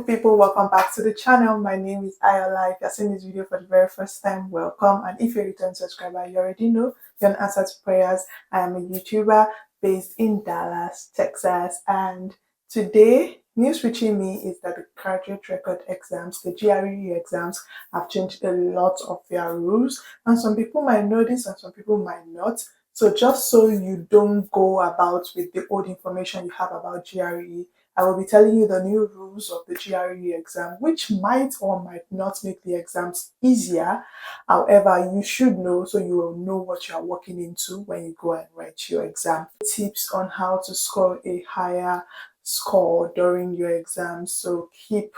people, welcome back to the channel. My name is Ayola. If you're seeing this video for the very first time, welcome. And if you're a return subscriber, you already know you're an answer to prayers. I am a YouTuber based in Dallas, Texas, and today news reaching me is that the graduate record exams, the GRE exams, have changed a lot of their rules, and some people might know this and some people might not. So just so you don't go about with the old information you have about GRE, I will be telling you the new rules of the GRE exam, which might or might not make the exams easier. However, you should know so you will know what you are walking into when you go and write your exam. Tips on how to score a higher score during your exam. So keep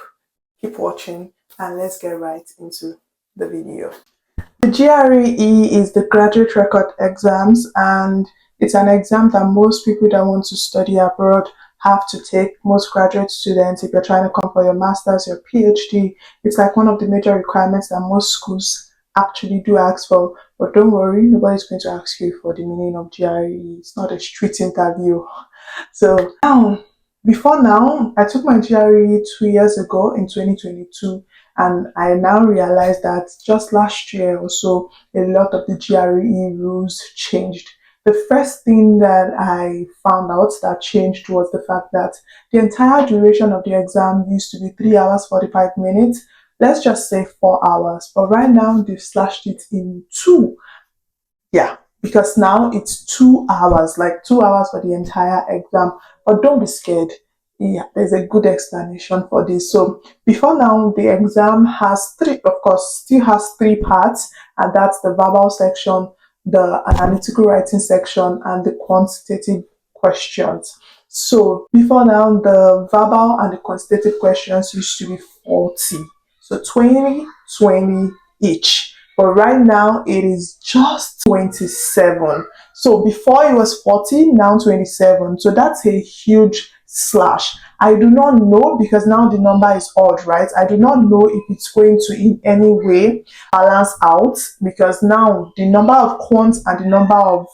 watching and let's get right into the video. The GRE is the graduate record exams, and it's an exam that most people that want to study abroad have to take. Most graduate students, if you're trying to come for your master's, your PhD, it's like one of the major requirements that most schools actually do ask for. But don't worry, nobody's going to ask you for the meaning of GRE. It's not a street interview. So before now, I took my GRE 2 years ago in 2022, and I now realize that just last year or so, a lot of the GRE rules changed. The first thing that I found out that changed was the fact that the entire duration of the exam used to be 3 hours 45 minutes. Let's just say 4 hours, but right now they've slashed it in two. Yeah, because now it's 2 hours, like 2 hours for the entire exam. But don't be scared. Yeah, there's a good explanation for this. So before now, the exam has still has three parts, and that's the verbal section, the analytical writing section, and the quantitative questions. So before now, the verbal and the quantitative questions used to be 40. So 20, 20 each. But right now it is just 27. So before it was 40, now 27. So that's a huge slash. I do not know, because now the number is odd, right? I do not know if it's going to in any way balance out, because now the number of quants and the number of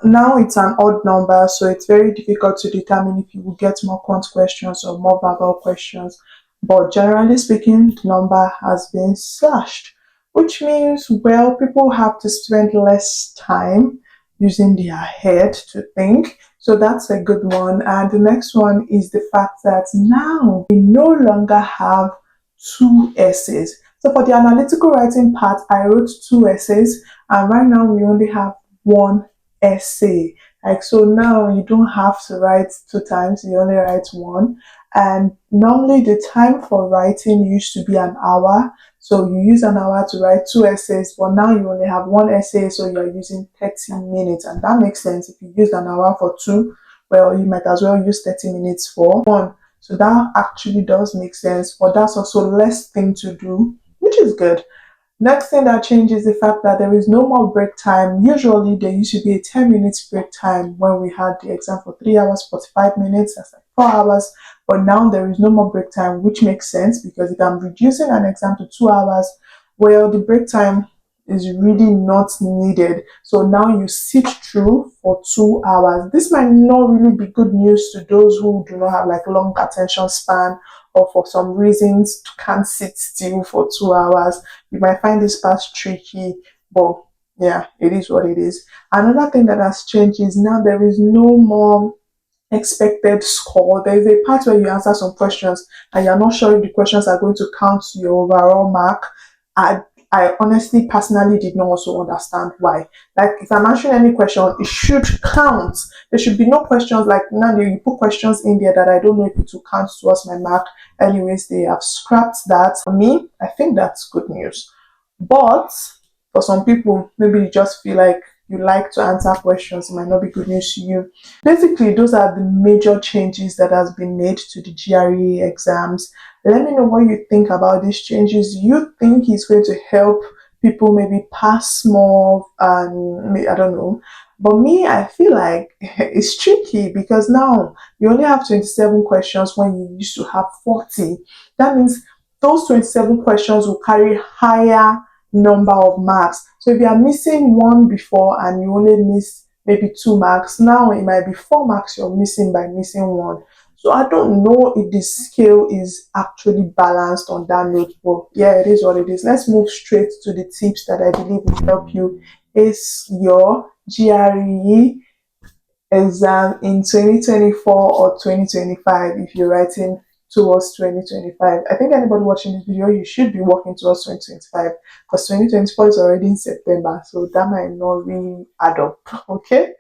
now it's an odd number, so it's very difficult to determine if you will get more quant questions or more verbal questions. But generally speaking, the number has been slashed, which means, well, people have to spend less time using their head to think. So that's a good one. And the next one is the fact that now we no longer have two essays. So for the analytical writing part, I wrote 2 essays, and right now we only have 1 essay. Like, so now you don't have to write 2 times, you only write 1. And normally the time for writing used to be an hour. So you use an hour to write 2 essays, but now you only have 1 essay, so you're using 30 minutes. And that makes sense. If you used an hour for 2, well, you might as well use 30 minutes for 1. So that actually does make sense, but that's also less thing to do, which is good. Next thing that changes is the fact that there is no more break time. Usually there used to be a 10 minutes break time when we had the exam for 3 hours 45 minutes. That's like 4 hours. But now there is no more break time, which makes sense, because if I'm reducing an exam to 2 hours, well, the break time is really not needed. So now you sit through for 2 hours. This might not really be good news to those who do not have like long attention span, or for some reasons can't sit still for 2 hours. You might find this part tricky, but yeah, it is what it is. Another thing that has changed is now there is no more expected score. There is a part where you answer some questions and you're not sure if the questions are going to count to your overall mark. I honestly personally did not also understand why. Like, if I'm answering any question, it should count. There should be no questions like, now you put questions in there that I don't know if it will count towards my mark. Anyways, they have scrapped that. For me, I think that's good news. But for some people, maybe you just feel like you like to answer questions, it might not be good news to you. Basically, those are the major changes that has been made to the GRE exams. Let me know what you think about these changes. You think it's going to help people maybe pass more, and I don't know. But me, I feel like it's tricky, because now you only have 27 questions when you used to have 40. That means those 27 questions will carry higher number of marks. So if you are missing 1 before and you only miss maybe 2 marks, now it might be 4 marks you're missing by missing 1. So I don't know if the scale is actually balanced on that note, but yeah, it is what it is. Let's move straight to the tips that I believe will help you ace your GRE exam in 2024 or 2025 if you're writing towards 2025. I think anybody watching this video, you should be working towards 2025 because 2024 is already in September, so that might not really add up. Okay.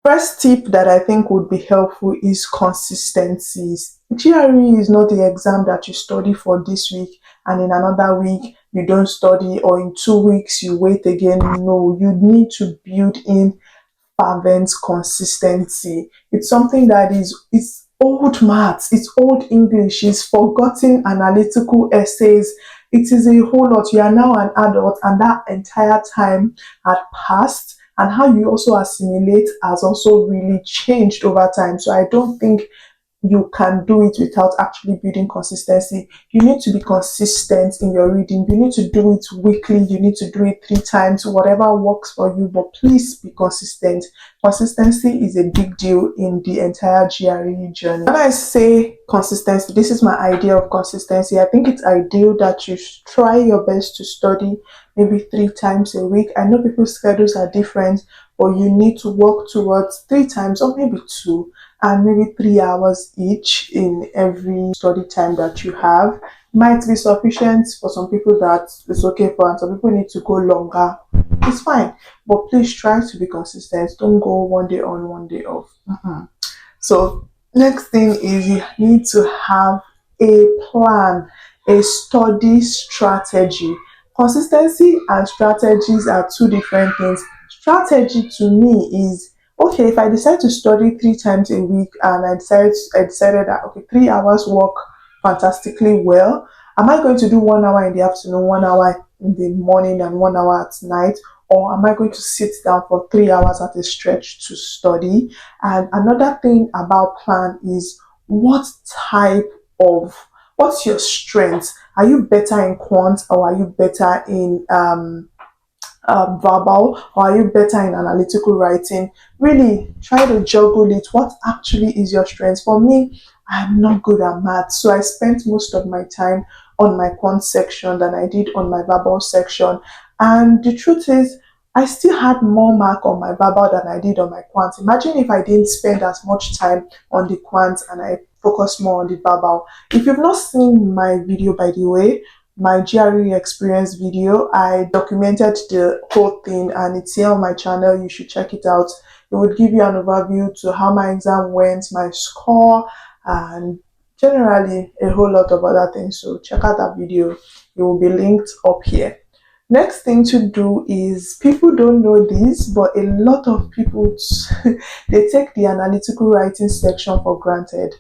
First tip that I think would be helpful is consistencies. GRE is not the exam that you study for this week and in another week you don't study, or in 2 weeks you wait again. No, you need to build in fervent consistency. It's something that it's old maths, it's old English, it's forgotten analytical essays. It is a whole lot. You are now an adult, and that entire time had passed, and how you also assimilate has also really changed over time. So I don't think you can do it without actually building consistency. You need to be consistent in your reading. You need to do it weekly. You need to do it 3 times, whatever works for you, but please be consistent. Consistency is a big deal in the entire GRE journey. When I say consistency, this is my idea of consistency. I think it's ideal that you try your best to study maybe 3 times a week. I know people's schedules are different, but you need to work towards 3 times or maybe two, and maybe 3 hours each in every study time that you have. Might be sufficient for some people, that it's okay for, and some people need to go longer. It's fine, but please try to be consistent. Don't go one day on, one day off. So next thing is you need to have a plan, a study strategy. Consistency and strategies are two different things. Strategy to me is, okay, if I decide to study 3 times a week and I decided that okay, 3 hours work fantastically well. Am I going to do 1 hour in the afternoon, 1 hour in the morning, and 1 hour at night? Or am I going to sit down for 3 hours at a stretch to study? And another thing about plan is what type of, what's your strength? Are you better in quant, or are you better in verbal, or are you better in analytical writing? Really try to juggle it. What actually is your strength? For me, I'm not good at math, so I spent most of my time on my quant section than I did on my verbal section. And the truth is, I still had more mark on my verbal than I did on my quant. Imagine if I didn't spend as much time on the quant and I focused more on the verbal. If you've not seen my video, by the way, my GRE experience video, I documented the whole thing and it's here on my channel. You should check it out. It would give you an overview to how my exam went, my score, and generally a whole lot of other things. So check out that video. It will be linked up here. Next thing to do is, people don't know this, but a lot of people they take the analytical writing section for granted.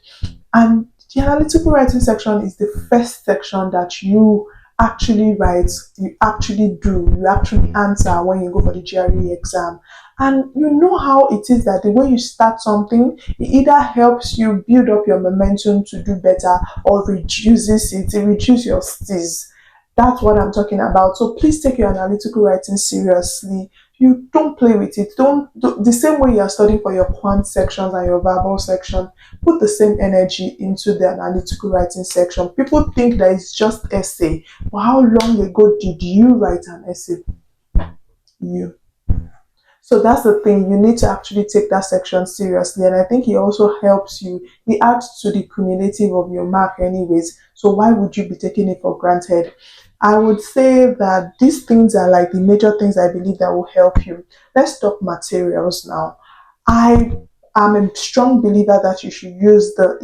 And the analytical writing section is the first section that you actually write, you actually do, you actually answer when you go for the GRE exam. And you know how it is that the way you start something, it either helps you build up your momentum to do better or reduces it, it reduces your steez. That's what I'm talking about. So please take your analytical writing seriously. You don't play with it. Don't do the same way you're studying for your quant sections and your verbal section. Put the same energy into the analytical writing section. People think that it's just essay. But how long ago did you write an essay? You. So that's the thing. You need to actually take that section seriously. And I think it also helps you. It adds to the cumulative of your mark anyways. So why would you be taking it for granted? I would say that these things are like the major things I believe that will help you. Let's talk materials now. I am a strong believer that you should use the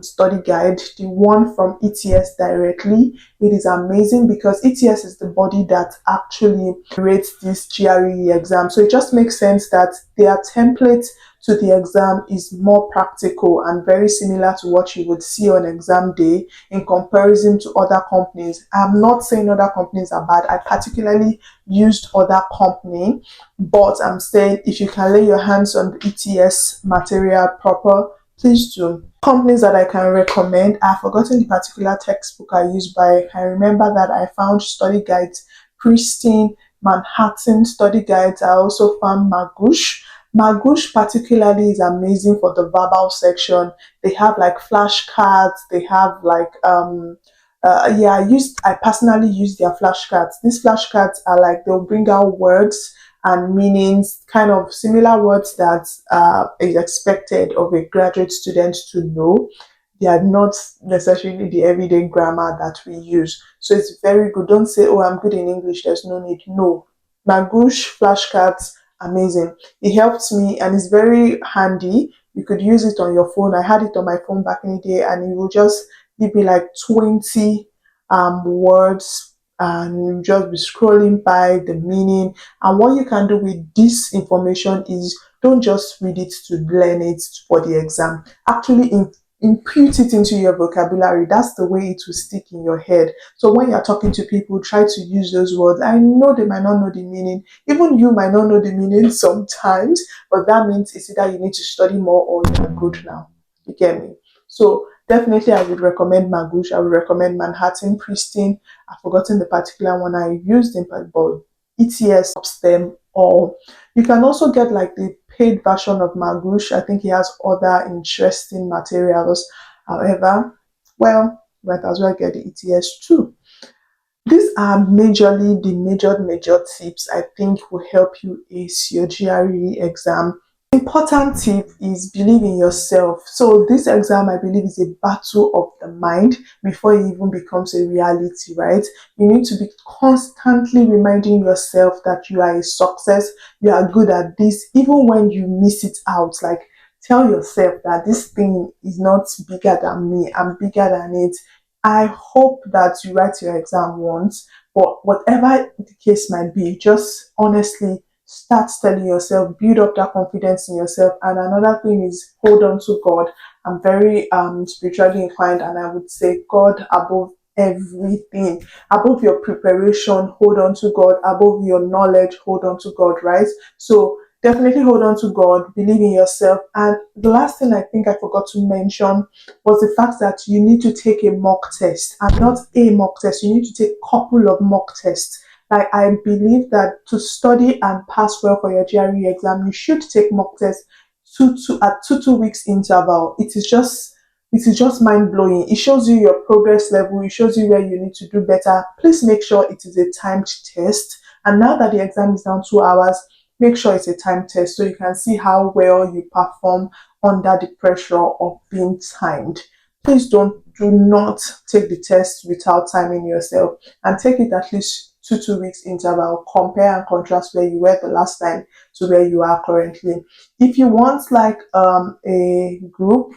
study guide, the one from ETS directly. It is amazing because ETS is the body that actually rates this GRE exam. So it just makes sense that their template to the exam is more practical and very similar to what you would see on exam day in comparison to other companies. I'm not saying other companies are bad. I particularly used other company, but I'm saying if you can lay your hands on the ETS material proper, please do. Companies that I can recommend, I've forgotten the particular textbook I used, but I remember that I found study guides, Pristine, Manhattan study guides. I also found Magoosh. Magoosh particularly is amazing for the verbal section. They have like flashcards. They have like yeah, I personally use their flashcards. These flashcards are like they'll bring out words and meanings, kind of similar words that is expected of a graduate student to know. They are not necessarily the everyday grammar that we use. So it's very good. Don't say, oh, I'm good in English, there's no need. No. Magoosh flashcards, amazing. It helps me and it's very handy. You could use it on your phone. I had it on my phone back in the day and it will just give me like 20 words and you just be scrolling by the meaning. And what you can do with this information is don't just read it to learn it for the exam. Actually, impute it into your vocabulary. That's the way it will stick in your head. So when you're talking to people, try to use those words. I know they might not know the meaning. Even you might not know the meaning sometimes, but that means it's either you need to study more or you're good now. You get me? So definitely I would recommend Magoosh. I would recommend Manhattan Pristine. I've forgotten the particular one I used in, but ETS helps them all. You can also get like the paid version of Magoosh. I think he has other interesting materials. However, well, might as well get the ETS too. These are majorly the major tips I think will help you ace your GRE exam. Important tip is believe in yourself. So this exam, I believe, is a battle of the mind before it even becomes a reality, right? You need to be constantly reminding yourself that you are a success, you are good at this, even when you miss it out. Like tell yourself that this thing is not bigger than me, I'm bigger than it. I hope that you write your exam once, but whatever the case might be, just honestly start telling yourself, build up that confidence in yourself. And another thing is hold on to God. I'm very spiritually inclined, and I would say God above everything, above your preparation, hold on to God, above your knowledge, hold on to God, right? So definitely hold on to God, believe in yourself. And the last thing I think I forgot to mention was the fact that you need to take a mock test, and not a mock test, you need to take a couple of mock tests. Like I believe that to study and pass well for your GRE exam, you should take mock tests at 2 weeks interval. It is just mind blowing. It shows you your progress level. It shows you where you need to do better. Please make sure it is a timed test. And now that the exam is down 2 hours, make sure it's a timed test so you can see how well you perform under the pressure of being timed. Please do not take the test without timing yourself, and take it at least 2 weeks interval. Compare and contrast where you were the last time to where you are currently. If you want like a group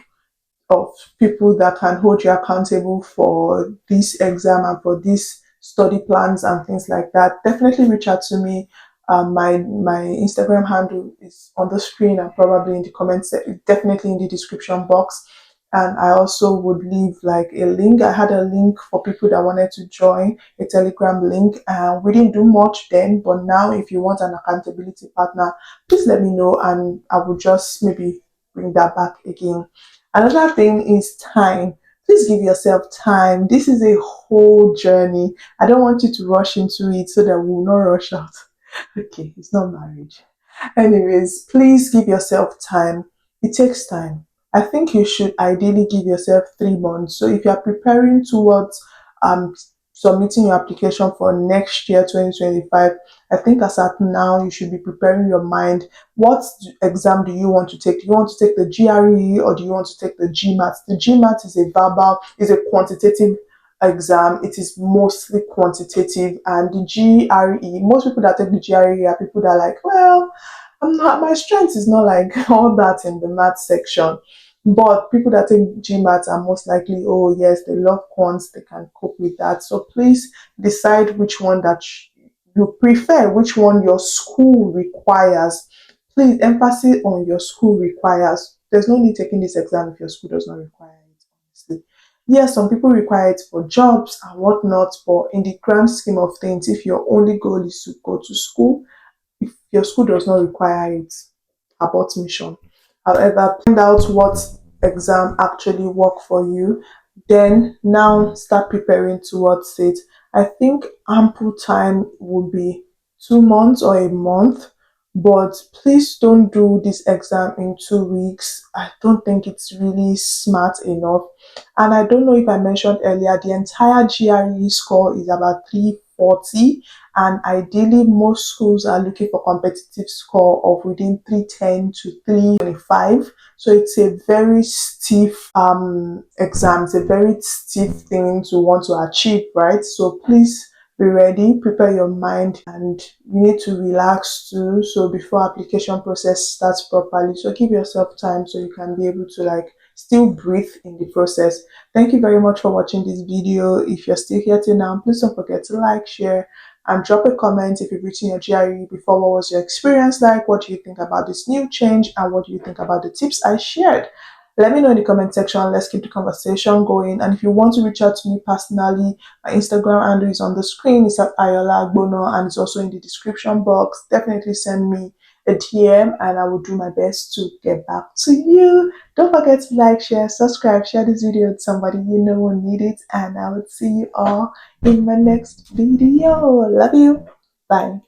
of people that can hold you accountable for this exam and for these study plans and things like that, definitely reach out to me. My Instagram handle is on the screen and probably in the comments, definitely in the description box. And I also would leave like a link. I had a link for people that wanted to join, a Telegram link, and we didn't do much then. But now, if you want an accountability partner, please let me know, and I will just maybe bring that back again. Another thing is time. Please give yourself time. This is a whole journey. I don't want you to rush into it so that we will not rush out. Okay, it's not marriage. Anyways, please give yourself time. It takes time. I think you should ideally give yourself 3 months. So if you are preparing towards um submitting your application for next year 2025, I think as at now you should be preparing your mind. What exam do you want to take? Do you want to take the GRE or do you want to take the GMAT? The GMAT is a quantitative exam. It is mostly quantitative, and the GRE, most people that take the GRE are people that are like, well, I'm not, my strength is not like all that in the math section. But people that take GMAT are most likely, oh yes, they love quants, they can cope with that. So please decide which one that you prefer, which one your school requires. Please, emphasis on your school requires. There's no need taking this exam if your school does not require it, honestly. Yes, some people require it for jobs and whatnot, but in the grand scheme of things, if your only goal is to go to school, if your school does not require it, abort mission. However, find out what exam actually work for you, then now start preparing towards it. I think ample time would be 2 months or a month but please don't do this exam in 2 weeks. I don't think it's really smart enough. And I don't know if I mentioned earlier, the entire GRE score is about 340, and ideally most schools are looking for competitive score of within 310 to 325. So it's a very stiff exam. It's a very stiff thing to want to achieve, right? So please be ready, prepare your mind, and you need to relax too. So before application process starts properly, so give yourself time so you can be able to like still breathe in the process. Thank you very much for watching this video. If you're still here till now, please don't forget to like, share, and drop a comment if you've written your GRE before. What was your experience like? What do you think about this new change? And what do you think about the tips I shared? Let me know in the comment section. Let's keep the conversation going. And if you want to reach out to me personally, my Instagram handle is on the screen. It's at Ayola Agbono, and it's also in the description box. Definitely send me a DM and I will do my best to get back to you. Don't forget to like, share, subscribe, share this video with somebody you know will need it. And I will see you all in my next video. Love you. Bye.